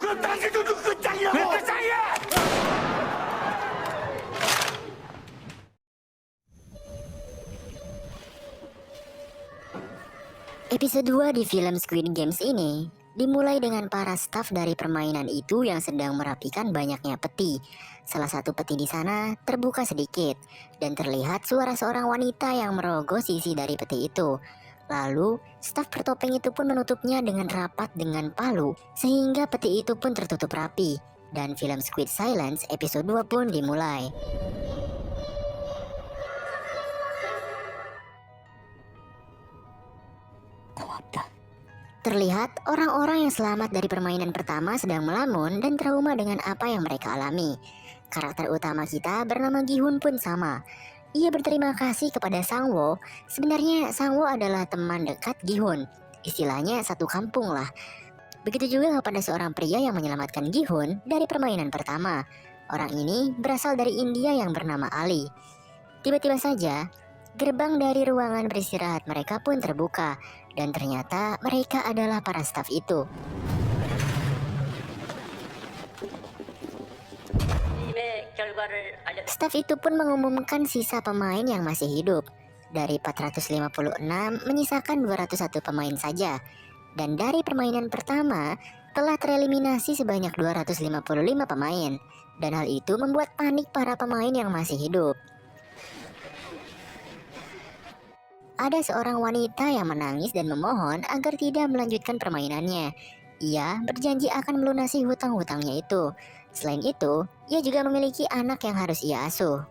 Tadi duduk kencangnya. Ke saya. Episode 2 di film Squid Games ini dimulai dengan para staf dari permainan itu yang sedang merapikan banyaknya peti. Salah satu peti di sana terbuka sedikit dan terlihat suara seorang wanita yang merogoh sisi dari peti itu. Lalu, staf bertopeng itu pun menutupnya dengan rapat dengan palu sehingga peti itu pun tertutup rapi. Dan film Squid Silence episode 2 pun dimulai. Terlihat orang-orang yang selamat dari permainan pertama sedang melamun dan trauma dengan apa yang mereka alami. Karakter utama kita bernama Gi-hun pun sama. Ia berterima kasih kepada Sang-woo. Sebenarnya Sang-woo adalah teman dekat Gi-hun. Istilahnya satu kampung lah. Begitu juga kepada seorang pria yang menyelamatkan Gi-hun dari permainan pertama. Orang ini berasal dari India yang bernama Ali. Tiba-tiba saja, gerbang dari ruangan beristirahat mereka pun terbuka. Dan ternyata mereka adalah para staf itu. Staf itu pun mengumumkan sisa pemain yang masih hidup. Dari 456 menyisakan 201 pemain saja. Dan dari permainan pertama telah tereliminasi sebanyak 255 pemain. Dan hal itu membuat panik para pemain yang masih hidup. Ada seorang wanita yang menangis dan memohon agar tidak melanjutkan permainannya. Ia berjanji akan melunasi hutang-hutangnya itu. Selain itu, ia juga memiliki anak yang harus ia asuh.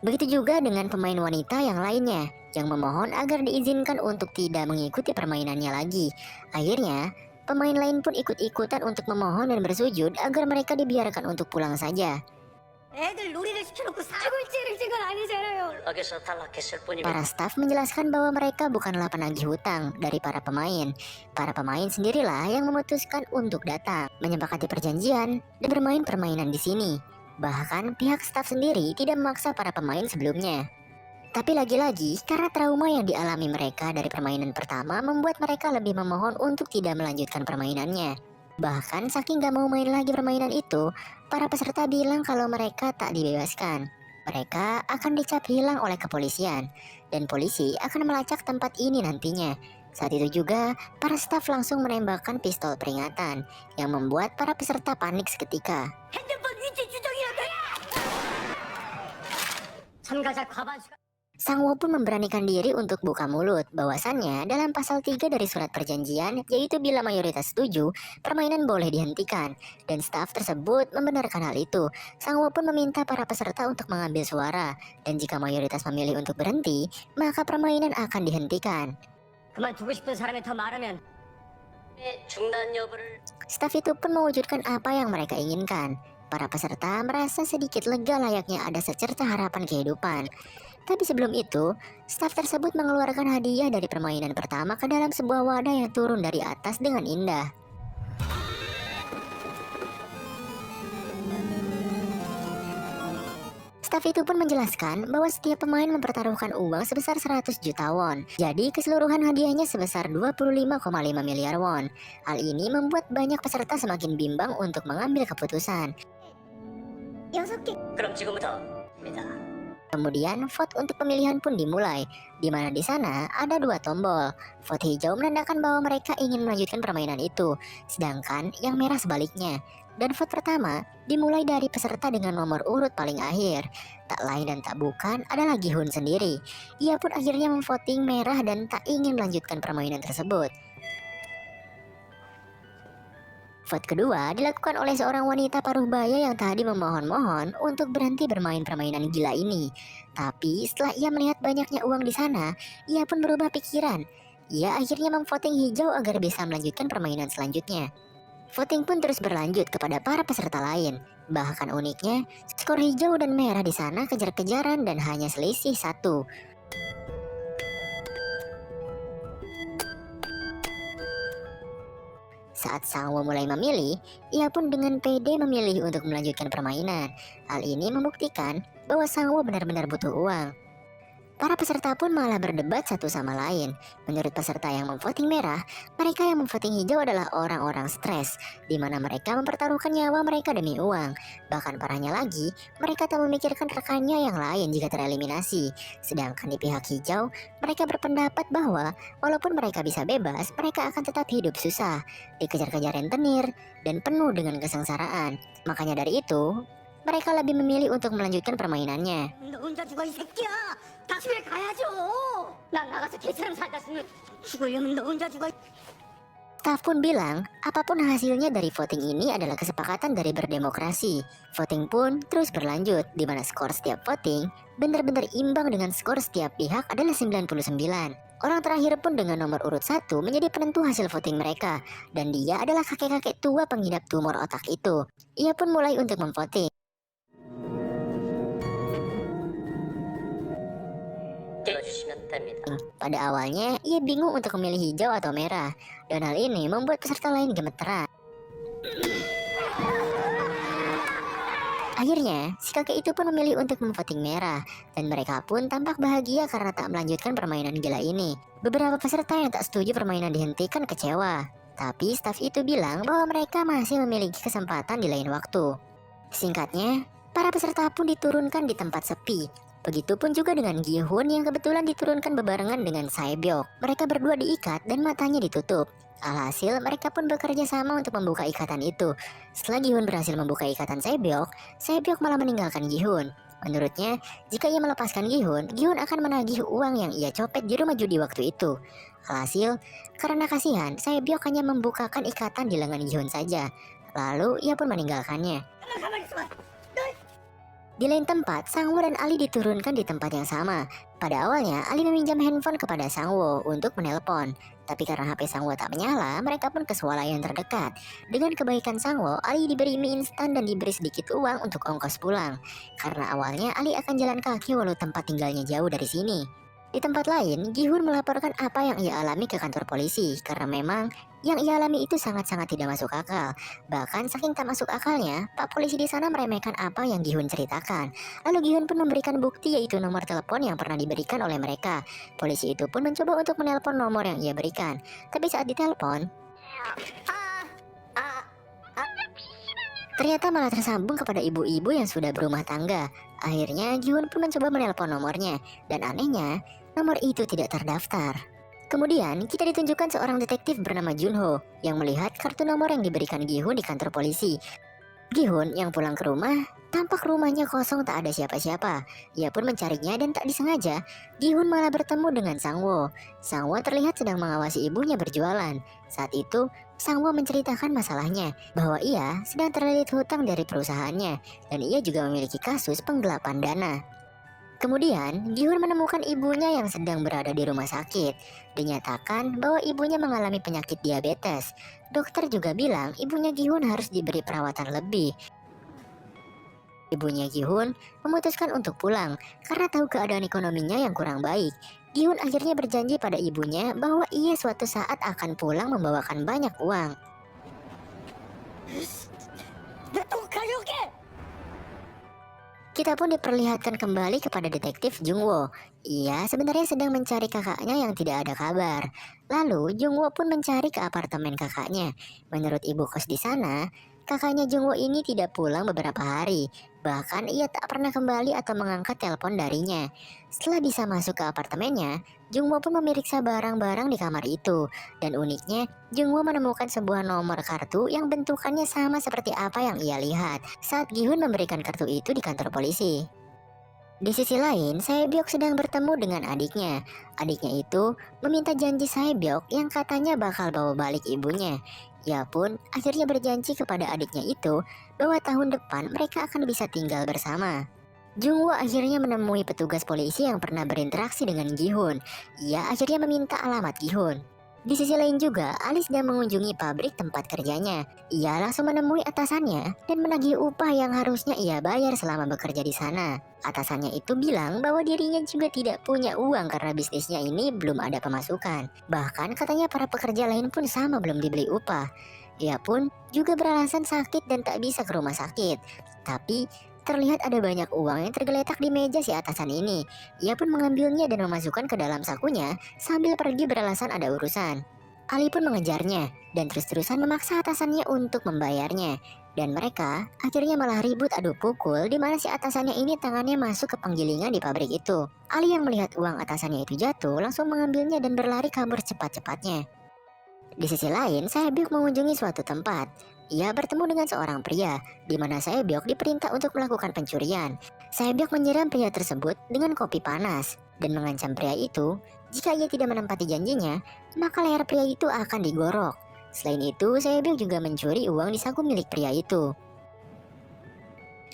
Begitu juga dengan pemain wanita yang lainnya, yang memohon agar diizinkan untuk tidak mengikuti permainannya lagi. Akhirnya, pemain lain pun ikut-ikutan untuk memohon dan bersujud agar mereka dibiarkan untuk pulang saja. Para staf menjelaskan bahwa mereka bukanlah penagih hutang dari para pemain. Para pemain sendirilah yang memutuskan untuk datang, menyepakati perjanjian, dan bermain permainan di sini. Bahkan pihak staf sendiri tidak memaksa para pemain sebelumnya. Tapi lagi-lagi, karena trauma yang dialami mereka dari permainan pertama membuat mereka lebih memohon untuk tidak melanjutkan permainannya. Bahkan saking gak mau main lagi permainan itu, para peserta bilang kalau mereka tak dibebaskan. Mereka akan dicap hilang oleh kepolisian, dan polisi akan melacak tempat ini nantinya. Saat itu juga, para staf langsung menembakkan pistol peringatan, yang membuat para peserta panik seketika. Sang-woo pun memberanikan diri untuk buka mulut. Bahwasannya dalam pasal 3 dari surat perjanjian, yaitu bila mayoritas setuju, permainan boleh dihentikan. Dan staf tersebut membenarkan hal itu. Sang-woo pun meminta para peserta untuk mengambil suara. Dan jika mayoritas memilih untuk berhenti, maka permainan akan dihentikan. Staf itu pun mewujudkan apa yang mereka inginkan. Para peserta merasa sedikit lega layaknya ada secerca harapan kehidupan. Tapi sebelum itu, staf tersebut mengeluarkan hadiah dari permainan pertama ke dalam sebuah wadah yang turun dari atas dengan indah. Staf itu pun menjelaskan bahwa setiap pemain mempertaruhkan uang sebesar 100 juta won. Jadi keseluruhan hadiahnya sebesar 25,5 miliar won. Hal ini membuat banyak peserta semakin bimbang untuk mengambil keputusan. Kemudian vote untuk pemilihan pun dimulai, di mana di sana ada 2 tombol. Vote hijau menandakan bahwa mereka ingin melanjutkan permainan itu, sedangkan yang merah sebaliknya. Dan vote pertama dimulai dari peserta dengan nomor urut paling akhir. Tak lain dan tak bukan adalah Gi-hun sendiri. Ia pun akhirnya memvoting merah dan tak ingin melanjutkan permainan tersebut. Vote kedua dilakukan oleh seorang wanita paruh baya yang tadi memohon-mohon untuk berhenti bermain permainan gila ini. Tapi setelah ia melihat banyaknya uang di sana, ia pun berubah pikiran. Ia akhirnya memvoting hijau agar bisa melanjutkan permainan selanjutnya. Voting pun terus berlanjut kepada para peserta lain. Bahkan uniknya, skor hijau dan merah di sana kejar-kejaran dan hanya selisih 1. Saat Sang-woo mulai memilih, ia pun dengan pede memilih untuk melanjutkan permainan. Hal ini membuktikan bahwa Sang-woo benar-benar butuh uang. Para peserta pun malah berdebat satu sama lain. Menurut peserta yang memvoting merah, mereka yang memvoting hijau adalah orang-orang stres, di mana mereka mempertaruhkan nyawa mereka demi uang. Bahkan parahnya lagi, mereka tak memikirkan rekannya yang lain jika tereliminasi. Sedangkan di pihak hijau, mereka berpendapat bahwa walaupun mereka bisa bebas, mereka akan tetap hidup susah, dikejar-kejar rentenir, dan penuh dengan kesengsaraan. Makanya dari itu, mereka lebih memilih untuk melanjutkan permainannya. 너 혼자 죽어 이 새끼야. 다 집에 가야죠. 난 나가서 개처럼 살다 죽으려면 너 혼자 죽어. Staff pun bilang, apapun hasilnya dari voting ini adalah kesepakatan dari berdemokrasi. Voting pun terus berlanjut, di mana skor setiap voting benar-benar imbang dengan skor setiap pihak adalah 99. Orang terakhir pun dengan nomor urut 1 menjadi penentu hasil voting mereka, dan dia adalah kakek-kakek tua pengidap tumor otak itu. Ia pun mulai untuk memvoting. Pada awalnya, ia bingung untuk memilih hijau atau merah, dan hal ini membuat peserta lain gemeteran. Akhirnya, si kakek itu pun memilih untuk memvoting merah, dan mereka pun tampak bahagia karena tak melanjutkan permainan gila ini. Beberapa peserta yang tak setuju permainan dihentikan kecewa, tapi staf itu bilang bahwa mereka masih memiliki kesempatan di lain waktu. Singkatnya, para peserta pun diturunkan di tempat sepi. Begitupun juga dengan Gi-hun yang kebetulan diturunkan bebarengan dengan Sae-byok. Mereka berdua diikat dan matanya ditutup. Alhasil mereka pun bekerja sama untuk membuka ikatan itu. Setelah Gi-hun berhasil membuka ikatan Sae-byok, Sae-byok malah meninggalkan Gi-hun. Menurutnya, jika ia melepaskan Gi-hun, Gi-hun akan menagih uang yang ia copet di rumah judi waktu itu. Alhasil, karena kasihan, Sae-byok hanya membukakan ikatan di lengan Gi-hun saja. Lalu ia pun meninggalkannya. 가만히 있어봐. Di lain tempat, Sangwoo dan Ali diturunkan di tempat yang sama. Pada awalnya, Ali meminjam handphone kepada Sangwoo untuk menelpon. Tapi karena HP Sangwoo tak menyala, mereka pun ke swalayan terdekat. Dengan kebaikan Sangwoo, Ali diberi mie instan dan diberi sedikit uang untuk ongkos pulang. Karena awalnya Ali akan jalan kaki walau tempat tinggalnya jauh dari sini. Di tempat lain, Gi-hun melaporkan apa yang ia alami ke kantor polisi karena memang yang ia alami itu sangat-sangat tidak masuk akal. Bahkan saking tak masuk akalnya, Pak polisi di sana meremehkan apa yang Gi-hun ceritakan. Lalu Gi-hun pun memberikan bukti yaitu nomor telepon yang pernah diberikan oleh mereka. Polisi itu pun mencoba untuk menelpon nomor yang ia berikan. Tapi saat ditelepon, ternyata malah tersambung kepada ibu-ibu yang sudah berumah tangga. Akhirnya Gi-hun pun mencoba menelpon nomornya, dan anehnya, nomor itu tidak terdaftar. Kemudian, kita ditunjukkan seorang detektif bernama Junho yang melihat kartu nomor yang diberikan Gi-hun di kantor polisi. Gi-hun yang pulang ke rumah, tampak rumahnya kosong tak ada siapa-siapa. Ia pun mencarinya dan tak disengaja, Gi-hun malah bertemu dengan Sangwoo. Sangwoo terlihat sedang mengawasi ibunya berjualan. Saat itu, Sangwoo menceritakan masalahnya, bahwa ia sedang terlilit hutang dari perusahaannya, dan ia juga memiliki kasus penggelapan dana. Kemudian, Gi-hun menemukan ibunya yang sedang berada di rumah sakit. Dinyatakan bahwa ibunya mengalami penyakit diabetes. Dokter juga bilang ibunya Gi-hun harus diberi perawatan lebih. Ibunya Gi-hun memutuskan untuk pulang karena tahu keadaan ekonominya yang kurang baik. Gi-hun akhirnya berjanji pada ibunya bahwa ia suatu saat akan pulang membawakan banyak uang. Kita pun diperlihatkan kembali kepada detektif Jungwoo. Ia sebenarnya sedang mencari kakaknya yang tidak ada kabar. Lalu Jungwoo pun mencari ke apartemen kakaknya. Menurut ibu kos di sana, kakaknya Jungwoo ini tidak pulang beberapa hari. Bahkan ia tak pernah kembali atau mengangkat telepon darinya. Setelah bisa masuk ke apartemennya, Jungwoo pun memeriksa barang-barang di kamar itu. Dan uniknya, Jungwoo menemukan sebuah nomor kartu yang bentukannya sama seperti apa yang ia lihat saat Gi-hun memberikan kartu itu di kantor polisi. Di sisi lain, Sae-byok sedang bertemu dengan adiknya. Adiknya itu meminta janji Sae-byok yang katanya bakal bawa balik ibunya. Ia pun akhirnya berjanji kepada adiknya itu bahwa tahun depan mereka akan bisa tinggal bersama. Jungwoo akhirnya menemui petugas polisi yang pernah berinteraksi dengan Gi-hun. Ia akhirnya meminta alamat Gi-hun. Di sisi lain juga, Ali sedang mengunjungi pabrik tempat kerjanya. Ia langsung menemui atasannya dan menagih upah yang harusnya ia bayar selama bekerja di sana. Atasannya itu bilang bahwa dirinya juga tidak punya uang karena bisnisnya ini belum ada pemasukan. Bahkan katanya para pekerja lain pun sama belum dibeli upah. Ia pun juga beralasan sakit dan tak bisa ke rumah sakit. Tapi terlihat ada banyak uang yang tergeletak di meja si atasan ini. Ia pun mengambilnya dan memasukkan ke dalam sakunya sambil pergi beralasan ada urusan. Ali pun mengejarnya dan terus-terusan memaksa atasannya untuk membayarnya. Dan mereka akhirnya malah ribut adu pukul di mana si atasannya ini tangannya masuk ke penggilingan di pabrik itu. Ali yang melihat uang atasannya itu jatuh langsung mengambilnya dan berlari kabur cepat-cepatnya. Di sisi lain, Saebyok mengunjungi suatu tempat. Ia bertemu dengan seorang pria, di mana Saebyok diperintah untuk melakukan pencurian. Saebyok menyiram pria tersebut dengan kopi panas dan mengancam pria itu, jika ia tidak menempati janjinya, maka leher pria itu akan digorok. Selain itu, Saebyok juga mencuri uang di saku milik pria itu.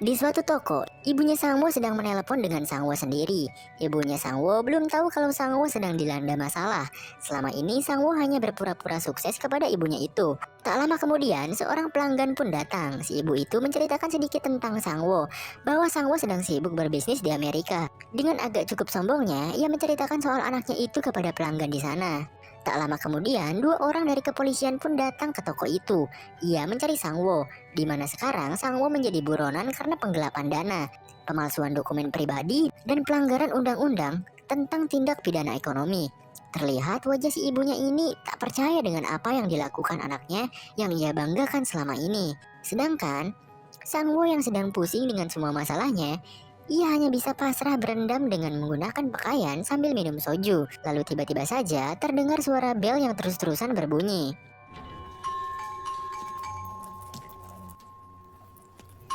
Di suatu toko, ibunya Sangwo sedang menelepon dengan Sangwo sendiri. Ibunya Sangwo belum tahu kalau Sangwo sedang dilanda masalah. Selama ini Sangwo hanya berpura-pura sukses kepada ibunya itu. Tak lama kemudian, seorang pelanggan pun datang. Si ibu itu menceritakan sedikit tentang Sangwo, bahwa Sangwo sedang sibuk berbisnis di Amerika. Dengan agak cukup sombongnya, ia menceritakan soal anaknya itu kepada pelanggan di sana. Tak lama kemudian, 2 orang dari kepolisian pun datang ke toko itu. Ia mencari Sangwo, di mana sekarang Sangwo menjadi buronan karena penggelapan dana, pemalsuan dokumen pribadi, dan pelanggaran undang-undang tentang tindak pidana ekonomi. Terlihat wajah si ibunya ini tak percaya dengan apa yang dilakukan anaknya yang ia banggakan selama ini. Sedangkan Sangwo yang sedang pusing dengan semua masalahnya, ia hanya bisa pasrah berendam dengan menggunakan pakaian sambil minum soju. Lalu tiba-tiba saja terdengar suara bel yang terus-terusan berbunyi.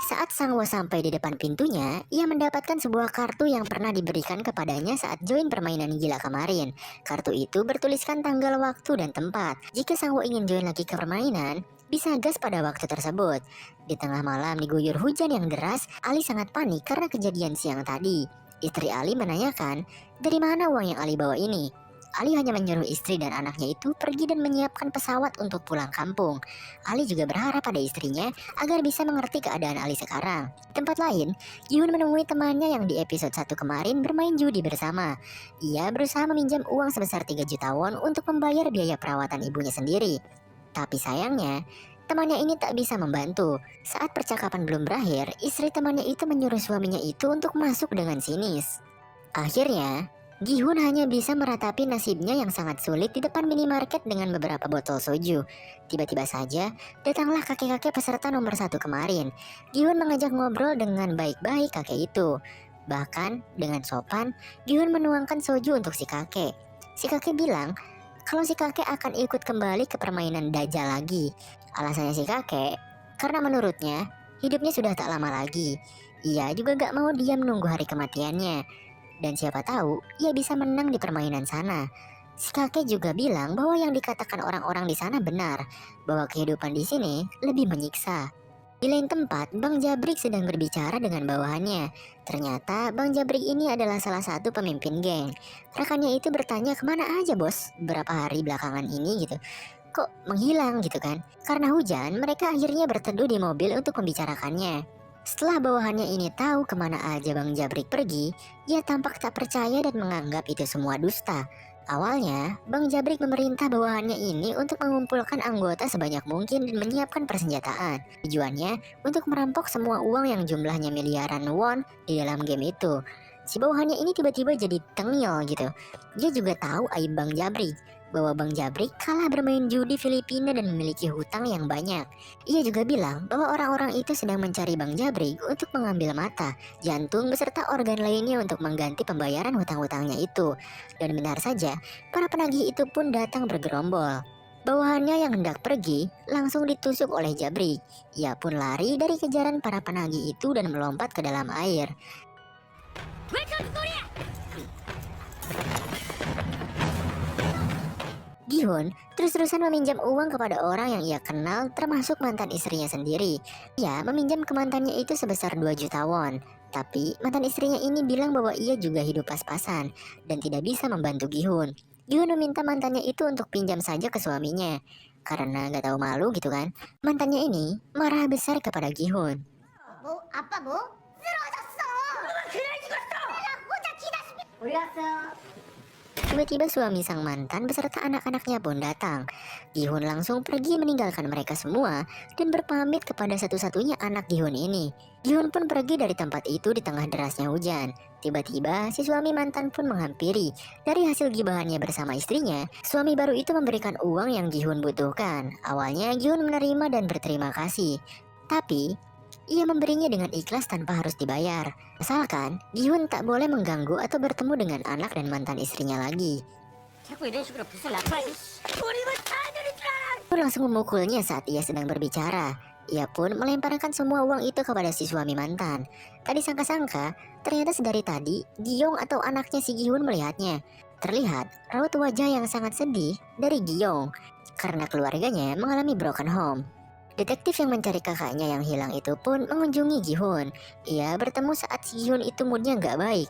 Saat Sangwo sampai di depan pintunya, ia mendapatkan sebuah kartu yang pernah diberikan kepadanya saat join permainan gila kemarin. Kartu itu bertuliskan tanggal, waktu, dan tempat. Jika Sangwo ingin join lagi ke permainan, bisa gas pada waktu tersebut. Di tengah malam diguyur hujan yang deras, Ali sangat panik karena kejadian siang tadi. Istri Ali menanyakan, dari mana uang yang Ali bawa ini? Ali hanya menyuruh istri dan anaknya itu pergi dan menyiapkan pesawat untuk pulang kampung. Ali juga berharap pada istrinya agar bisa mengerti keadaan Ali sekarang. Di tempat lain, Gi-hun menemui temannya yang di episode 1 kemarin bermain judi bersama. Ia berusaha meminjam uang sebesar 3 juta won untuk membayar biaya perawatan ibunya sendiri. Tapi sayangnya, temannya ini tak bisa membantu. Saat percakapan belum berakhir, istri temannya itu menyuruh suaminya itu untuk masuk dengan sinis. Akhirnya, Gi-hun hanya bisa meratapi nasibnya yang sangat sulit di depan minimarket dengan beberapa botol soju. Tiba-tiba saja, datanglah kakek-kakek peserta nomor 1 kemarin. Gi-hun mengajak ngobrol dengan baik-baik kakek itu. Bahkan, dengan sopan, Gi-hun menuangkan soju untuk si kakek. Si kakek bilang, kalau si kakek akan ikut kembali ke permainan Dajjal lagi. Alasannya si kakek, karena menurutnya hidupnya sudah tak lama lagi. Ia juga gak mau diam menunggu hari kematiannya. Dan siapa tahu ia bisa menang di permainan sana. Si kakek juga bilang bahwa yang dikatakan orang-orang di sana benar, bahwa kehidupan di sini lebih menyiksa. Di lain tempat, Bang Jabrik sedang berbicara dengan bawahannya. Ternyata Bang Jabrik ini adalah salah satu pemimpin geng. Rekannya itu bertanya, kemana aja bos berapa hari belakangan ini gitu. Kok menghilang gitu kan? Karena hujan, mereka akhirnya berteduh di mobil untuk membicarakannya. Setelah bawahannya ini tahu kemana aja Bang Jabrik pergi, ia tampak tak percaya dan menganggap itu semua dusta. Awalnya, Bang Jabrik memerintah bawahannya ini untuk mengumpulkan anggota sebanyak mungkin dan menyiapkan persenjataan. Tujuannya untuk merampok semua uang yang jumlahnya miliaran won di dalam game itu. Si bawahannya ini tiba-tiba jadi tengil gitu. Dia juga tahu aib Bang Jabrik, bahwa Bang Jabrik kalah bermain judi Filipina dan memiliki hutang yang banyak. Ia juga bilang bahwa orang-orang itu sedang mencari Bang Jabrik untuk mengambil mata, jantung beserta organ lainnya untuk mengganti pembayaran hutang-hutangnya itu. Dan benar saja, para penagih itu pun datang bergerombol. Bawahannya yang hendak pergi langsung ditusuk oleh Jabrik. Ia pun lari dari kejaran para penagih itu dan melompat ke dalam air. Gi-hun terus-terusan meminjam uang kepada orang yang ia kenal, termasuk mantan istrinya sendiri. Ia meminjam ke mantannya itu sebesar 2 juta won. Tapi mantan istrinya ini bilang bahwa ia juga hidup pas-pasan dan tidak bisa membantu Gi-hun. Gi-hun meminta mantannya itu untuk pinjam saja ke suaminya. Karena gak tahu malu gitu kan, mantannya ini marah besar kepada Gi-hun. 뭐 아빠 뭐? 쓰러졌어. 그냥 죽었어. 내가 혼자 기다리고. 어디 갔어? Tiba-tiba suami sang mantan beserta anak-anaknya pun datang. Gihun langsung pergi meninggalkan mereka semua dan berpamit kepada satu-satunya anak Gihun ini. Gihun pun pergi dari tempat itu di tengah derasnya hujan. Tiba-tiba si suami mantan pun menghampiri. Dari hasil gibahannya bersama istrinya, suami baru itu memberikan uang yang Gihun butuhkan. Awalnya Gihun menerima dan berterima kasih. Tapi ia memberinya dengan ikhlas tanpa harus dibayar. Asalkan Gihun tak boleh mengganggu atau bertemu dengan anak dan mantan istrinya lagi. 자꾸 이런 식으로 붓을 놔둬야지. 우리가 다 되는 줄 알아. Pun langsung memukulnya saat ia sedang berbicara. Ia pun melemparkan semua uang itu kepada si suami mantan. Tak disangka-sangka, ternyata sedari tadi Giyong atau anaknya si Gihun melihatnya. Terlihat raut wajah yang sangat sedih dari Giyong karena keluarganya mengalami broken home. Detektif yang mencari kakaknya yang hilang itu pun mengunjungi Gihun. Ia bertemu saat si Gihun itu moodnya nggak baik.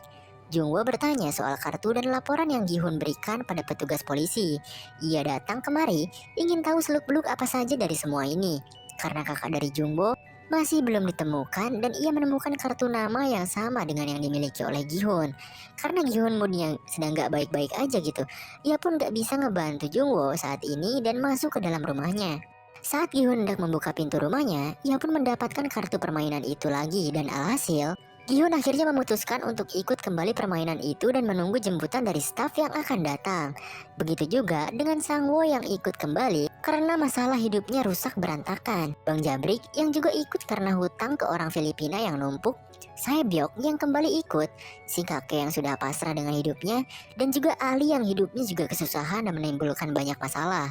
Jungwo bertanya soal kartu dan laporan yang Gihun berikan pada petugas polisi. Ia datang kemari ingin tahu seluk-beluk apa saja dari semua ini. Karena kakak dari Jungwo masih belum ditemukan dan ia menemukan kartu nama yang sama dengan yang dimiliki oleh Gihun. Karena Gihun moodnya sedang nggak baik-baik aja gitu, ia pun nggak bisa ngebantu Jungwo saat ini dan masuk ke dalam rumahnya. Saat Gihun hendak membuka pintu rumahnya, ia pun mendapatkan kartu permainan itu lagi dan alhasil, Gihun akhirnya memutuskan untuk ikut kembali permainan itu dan menunggu jemputan dari staf yang akan datang. Begitu juga dengan Sangwo yang ikut kembali karena masalah hidupnya rusak berantakan. Bang Jabrik yang juga ikut karena hutang ke orang Filipina yang numpuk. Saebyok yang kembali ikut, si kakek yang sudah pasrah dengan hidupnya, dan juga Ali yang hidupnya juga kesusahan dan menimbulkan banyak masalah.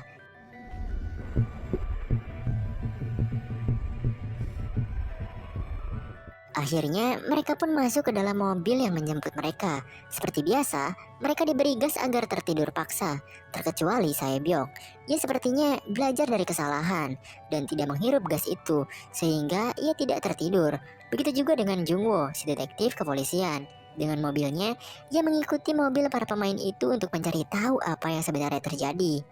Akhirnya mereka pun masuk ke dalam mobil yang menjemput mereka. Seperti biasa, mereka diberi gas agar tertidur paksa. Terkecuali Saebyok. Ia sepertinya belajar dari kesalahan dan tidak menghirup gas itu, sehingga ia tidak tertidur. Begitu juga dengan Jungwo, si detektif kepolisian. Dengan mobilnya, ia mengikuti mobil para pemain itu untuk mencari tahu apa yang sebenarnya terjadi.